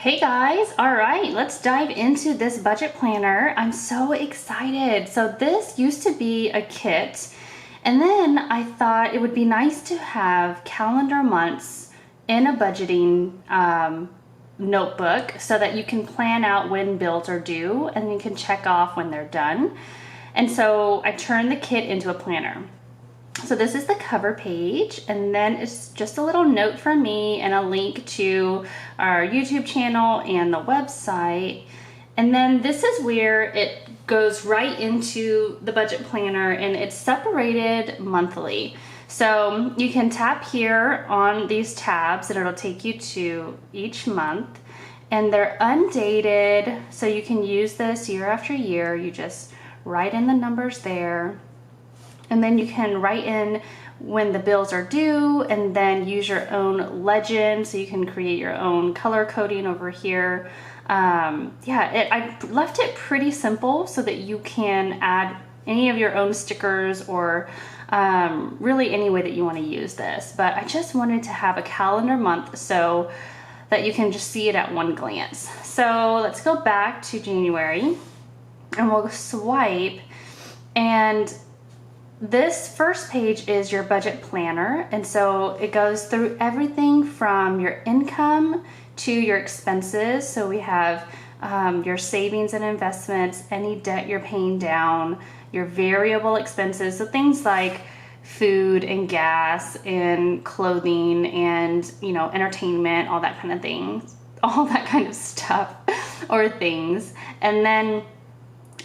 Hey guys, all right, let's dive into this budget planner. I'm so excited. So this used to be a kit, and then I thought it would be nice to have calendar months in a budgeting notebook so that you can plan out when bills are due and you can check off when they're done. And so I turned the kit into a planner. So this is the cover page, and then it's just a little note from me and a link to our YouTube channel and the website. And then this is where it goes right into the budget planner, and it's separated monthly. So you can tap here on these tabs and it'll take you to each month, and they're undated. So you can use this year after year. You just write in the numbers there. And then you can write in when the bills are due and then use your own legend. So you can create your own color coding over here. I left it pretty simple so that you can add any of your own stickers or really any way that you want to use this. But I just wanted to have a calendar month so that you can just see it at one glance. So let's go back to January and we'll swipe, and this first page is your budget planner, and so it goes through everything from your income to your expenses. So we have your savings and investments, any debt you're paying down, your variable expenses, so things like food and gas and clothing and entertainment, all that kind of things, all that kind of stuff or things. And then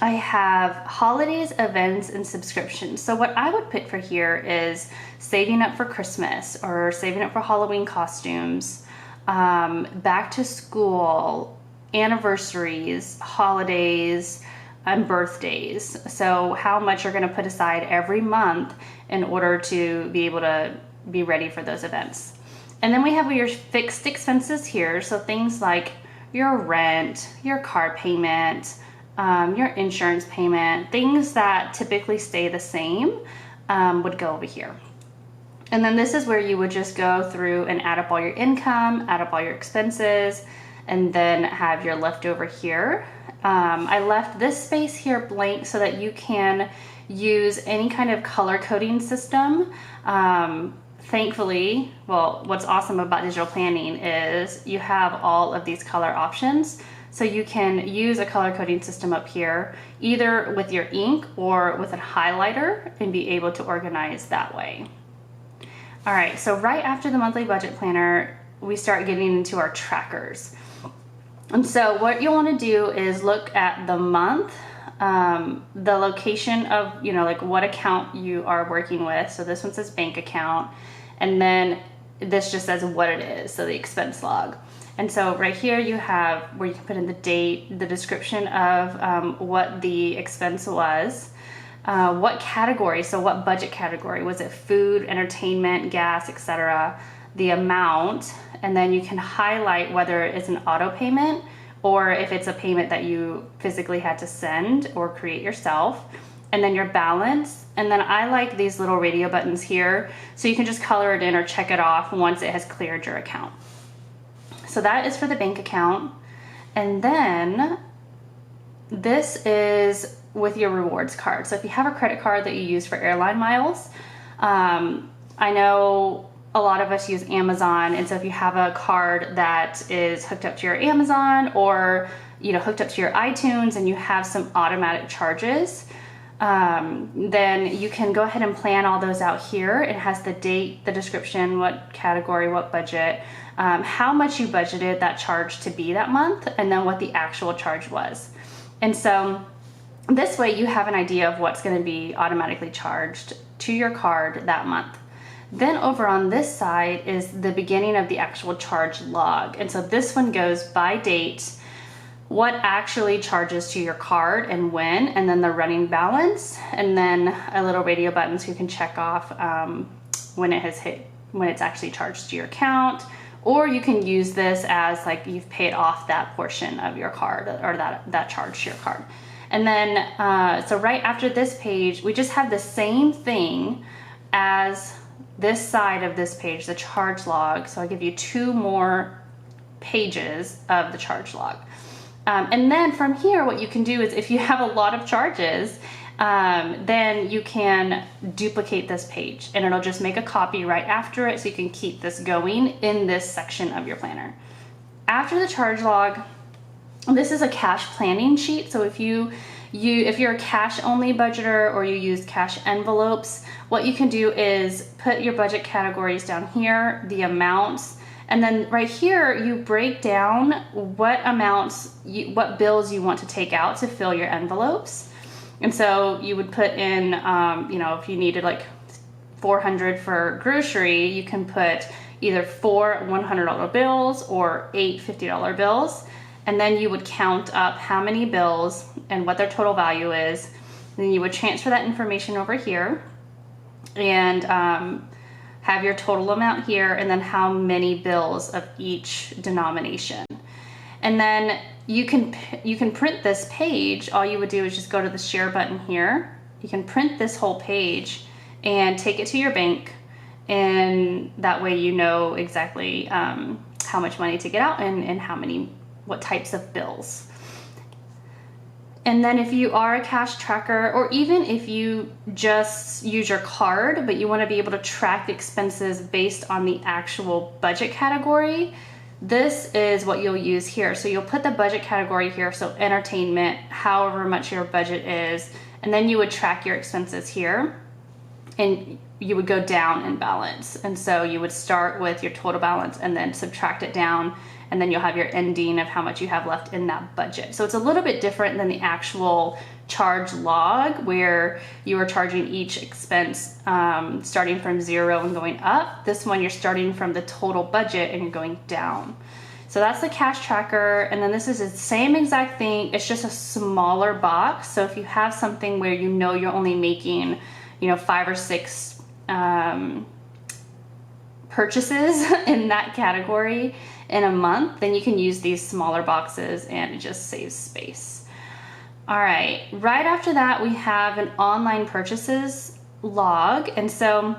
I have holidays, events, and subscriptions. So what I would put for here is saving up for Christmas or saving up for Halloween costumes, back to school, anniversaries, holidays, and birthdays. So how much you're gonna put aside every month in order to be able to be ready for those events. And then we have your fixed expenses here. So things like your rent, your car payment, your insurance payment, things that typically stay the same would go over here. And then this is where you would just go through and add up all your income, add up all your expenses, and then have your leftover here. I left this space here blank so that you can use any kind of color coding system. Thankfully, well, what's awesome about digital planning is you have all of these color options. So you can use a color coding system up here, either with your ink or with a highlighter, and be able to organize that way. All right, so right after the monthly budget planner, we start getting into our trackers. And so what you'll want to do is look at the month, the location of, like what account you are working with. So this one says bank account, and then this just says what it is, so the expense log. And so right here you have where you can put in the date, the description of what the expense was, what category, so what budget category, was it food, entertainment, gas, etc., the amount, and then you can highlight whether it's an auto payment or if it's a payment that you physically had to send or create yourself, and then your balance. And then I like these little radio buttons here, so you can just color it in or check it off once it has cleared your account. So that is for the bank account. And then this is with your rewards card. So if you have a credit card that you use for airline miles, I know a lot of us use Amazon. And so if you have a card that is hooked up to your Amazon or hooked up to your iTunes and you have some automatic charges, then you can go ahead and plan all those out here. It has the date, the description, what category, what budget, how much you budgeted that charge to be that month, and then what the actual charge was. And so this way you have an idea of what's going to be automatically charged to your card that month. Then over on this side is the beginning of the actual charge log. And so this one goes by date, what actually charges to your card and when, and then the running balance, and then a little radio button so you can check off when it's actually charged to your account. Or you can use this as like you've paid off that portion of your card or that charge to your card. And then, so right after this page, we just have the same thing as this side of this page, the charge log. So I'll give you two more pages of the charge log. And then from here, what you can do is if you have a lot of charges, then you can duplicate this page and it'll just make a copy right after it so you can keep this going in this section of your planner. After the charge log, this is a cash planning sheet. So if you're a cash only budgeter or you use cash envelopes, what you can do is put your budget categories down here, the amounts, and then right here you break down what amounts, what bills you want to take out to fill your envelopes. And so you would put in, if you needed like $400 for grocery, you can put either 4 $100 bills or 8 $50 bills. And then you would count up how many bills and what their total value is. And then you would transfer that information over here and have your total amount here and then how many bills of each denomination. And then you can print this page. All you would do is just go to the share button here. You can print this whole page and take it to your bank, and that way you know exactly how much money to get out and what types of bills. And then if you are a cash tracker, or even if you just use your card but you want to be able to track expenses based on the actual budget category, this is what you'll use here. So you'll put the budget category here, so entertainment, however much your budget is, and then you would track your expenses here and you would go down in balance. And so you would start with your total balance and then subtract it down, and then you'll have your ending of how much you have left in that budget. So it's a little bit different than the actual charge log where you are charging each expense starting from 0 and going up. This one you're starting from the total budget and you're going down. So that's the cash tracker. And then this is the same exact thing. It's just a smaller box. So if you have something where you know you're only making 5 or 6 purchases in that category in a month, then you can use these smaller boxes and it just saves space. All right, right after that, we have an online purchases log. And so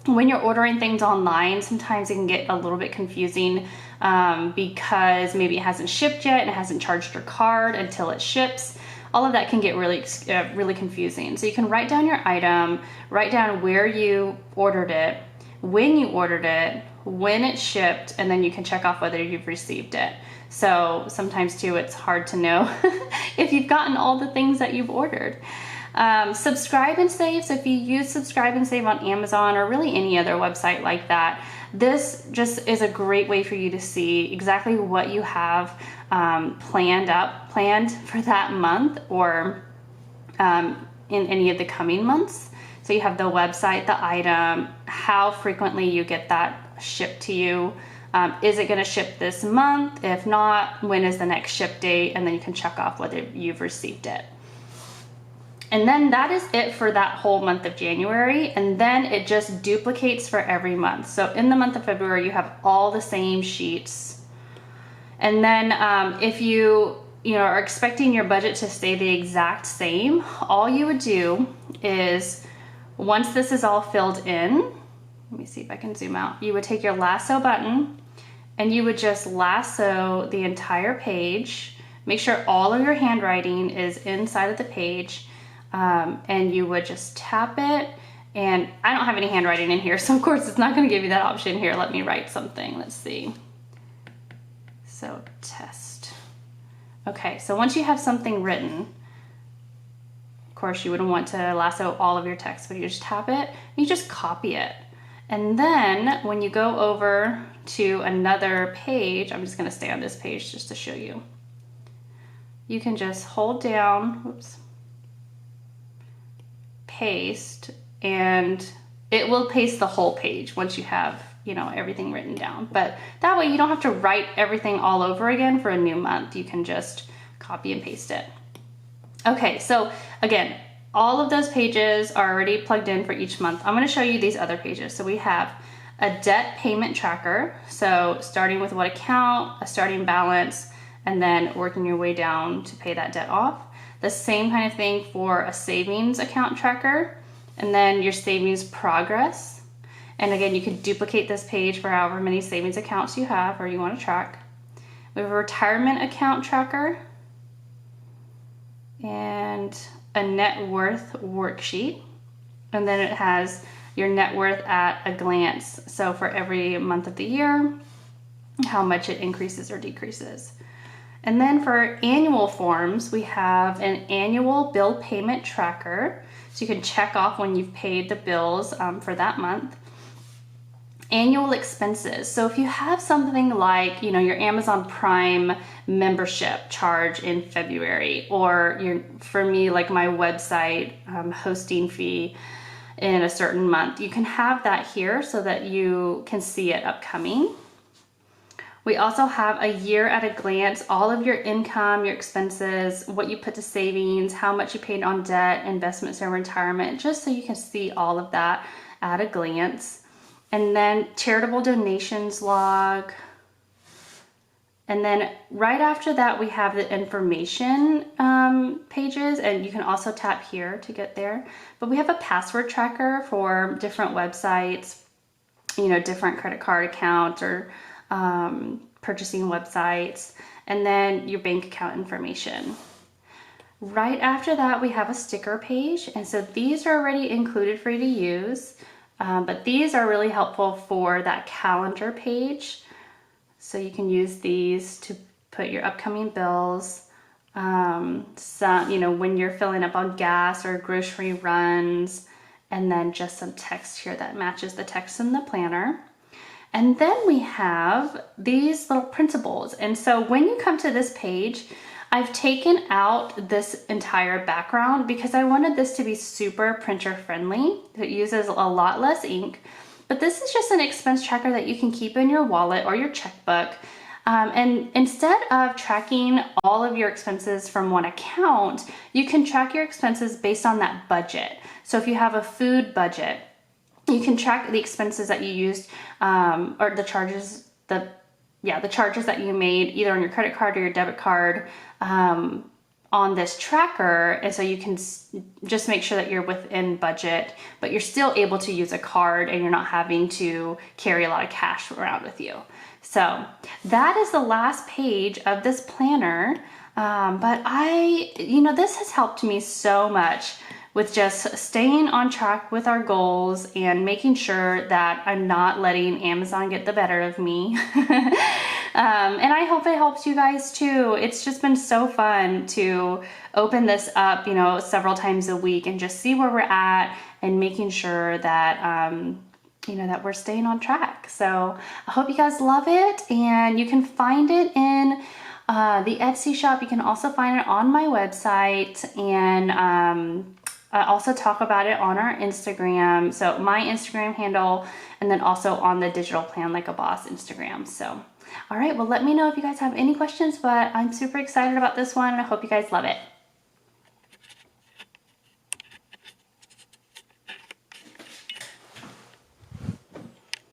when you're ordering things online, sometimes it can get a little bit confusing because maybe it hasn't shipped yet and it hasn't charged your card until it ships. All of that can get really confusing. So you can write down your item, write down where you ordered it, when you ordered it, when it shipped, and then you can check off whether you've received it. So sometimes too, it's hard to know if you've gotten all the things that you've ordered. Subscribe and save. So if you use subscribe and save on Amazon or really any other website like that, this just is a great way for you to see exactly what you have planned for that month or in any of the coming months. So you have the website, the item, how frequently you get that shipped to you. Is it going to ship this month? If not, when is the next ship date? And then you can check off whether you've received it. And then that is it for that whole month of January. And then it just duplicates for every month. So in the month of February, you have all the same sheets. And then if you are expecting your budget to stay the exact same, all you would do is once this is all filled in, let me see if I can zoom out. You would take your lasso button and you would just lasso the entire page. Make sure all of your handwriting is inside of the page. And you would just tap it, and I don't have any handwriting in here, so of course it's not going to give you that option here. Let me write something. Let's see. So test. Okay, so once you have something written, of course you wouldn't want to lasso all of your text, but you just tap it and you just copy it. And then when you go over to another page, I'm just going to stay on this page just to show you. You can just hold down, whoops, paste, and it will paste the whole page once you have everything written down. But that way you don't have to write everything all over again for a new month. You can just copy and paste it. Okay, so again, all of those pages are already plugged in for each month. I'm going to show you these other pages. So we have a debt payment tracker, so starting with what account, a starting balance, and then working your way down to pay that debt off. The same kind of thing for a savings account tracker, and then your savings progress. And again, you can duplicate this page for however many savings accounts you have or you want to track. We have a retirement account tracker and a net worth worksheet. And then it has your net worth at a glance. So for every month of the year, how much it increases or decreases. And then for annual forms, we have an annual bill payment tracker. So you can check off when you've paid the bills for that month. Annual expenses. So if you have something like, your Amazon Prime membership charge in February, or for me, like my website hosting fee in a certain month, you can have that here so that you can see it upcoming. We also have a year at a glance, all of your income, your expenses, what you put to savings, how much you paid on debt, investments, and retirement, just so you can see all of that at a glance. And then charitable donations log. And then right after that, we have the information pages, and you can also tap here to get there. But we have a password tracker for different websites, different credit card accounts or purchasing websites, and then your bank account information. Right after that, we have a sticker page, and so these are already included for you to use, but these are really helpful for that calendar page. So you can use these to put your upcoming bills, when you're filling up on gas or grocery runs, and then just some text here that matches the text in the planner. And then we have these little printables. And so when you come to this page, I've taken out this entire background because I wanted this to be super printer friendly. It uses a lot less ink, but this is just an expense tracker that you can keep in your wallet or your checkbook. And instead of tracking all of your expenses from one account, you can track your expenses based on that budget. So if you have a food budget, you can track the expenses that you used, or the charges that you made either on your credit card or your debit card on this tracker. And so you can just make sure that you're within budget, but you're still able to use a card and you're not having to carry a lot of cash around with you. So that is the last page of this planner. But this has helped me so much with just staying on track with our goals and making sure that I'm not letting Amazon get the better of me. And I hope it helps you guys too. It's just been so fun to open this up, several times a week and just see where we're at and making sure that, that we're staying on track. So I hope you guys love it, and you can find it in the Etsy shop. You can also find it on my website, and I also talk about it on our Instagram. So my Instagram handle, and then also on the Digital Plan Like a Boss Instagram. So, all right, well, let me know if you guys have any questions, but I'm super excited about this one. I hope you guys love it.